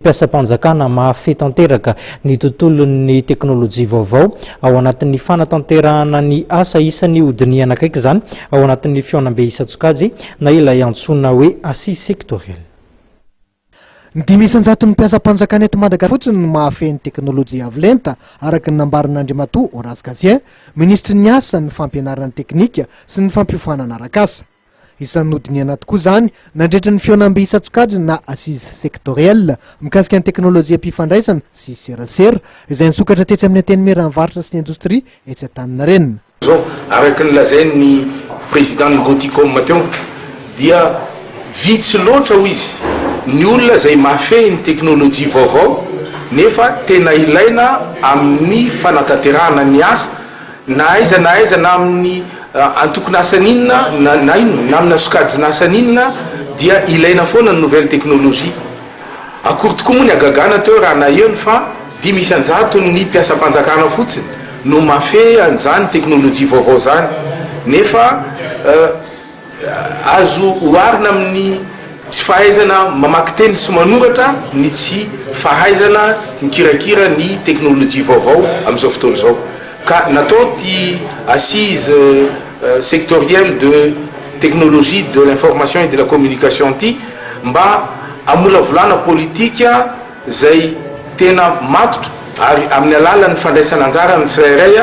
Mpiasam-panjakana maha-fehy tanteraka ny tontolon'ny teknolojia vaovao ao anatin'ny fanatanterahana ny asa Isan'ny nodinihina akaiky izany ao anatin'ny fihaonambe Isantsokajy na ilay antsoina hoe assise sectorielle. Ny isanjaton'ny mpiasam-panjakana eto Madagasikara fotsiny no maha-fehy teknolojia avy lenta araka ny nambaran'i Horace Gatien, minisitry ny asa ny fampianarana teknika sy ny fampiofanana arak'asa. Isan'ny nodinihina tokoa izany nandritra ny fihaonambe Isantsokajy na assise sectorielle mikasika ny teknolojia mpifandraisana sy serasera izay nisokatra tetsy amin'ny Antenimieran'ny varotra sy ny indostria etsy Antanimieran'ny. Zao araka ny lazain'ny président Goticom teo dia vitsy loatra ho izy ny olona izay mahafehy ny teknolojia vaovao nefa tena ilaina amin'ny fanatanterahana ny asa na aiza na amin'ny antokon'asan'inona na amina sokajin'asan'inona dia ilaina foana ny nouvelle technologie. Akory tokoa moa ny agagana teo raha na eny fa 10 ny mpiasam-panjakana fotsiny no mahafehy an'izany teknolojia vaovao zany nefa azo oharina amin'ny tsy fahaizana mamaky teny sy manoratra ny tsy fahaizana mikirakira ny teknolojia vaovao amin'izao fotoana izao ka natao ty assise sectorielle de technologie de l'information et de la communication ty mba amolavolana politika zay tena matotra ary amin'ny alalan'ny fandraisana anjara ny tsirairay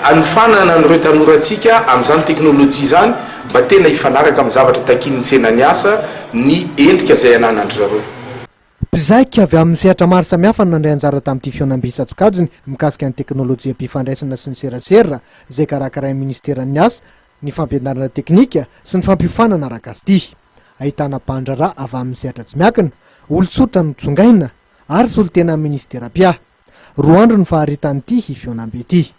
anofanana nyreo tanoratsika amin'izany teknolojia zany mba tena hifanaraka amin'ny zavatra takin'ny tsenany asa ny endrika zay ananandry zareo. Mpizaika avy amin'ny sehatra maro samihafa no nandray anjara tamin'ity fihaonambe Isantsokajy mikasika ny teknolojia mpifandraisana sy ny serasera izay karakaray ministeran'ny asa, ny fampianarana teknika sy ny fampiofanana arak'asa ity. Ahitana mpandrara avy amin'ny sehatra tsy miakina, olon-tsotra no tsongaina ary solon-tena ministera-pia. 2 andro ny faharitan'ity fihaonambe ity.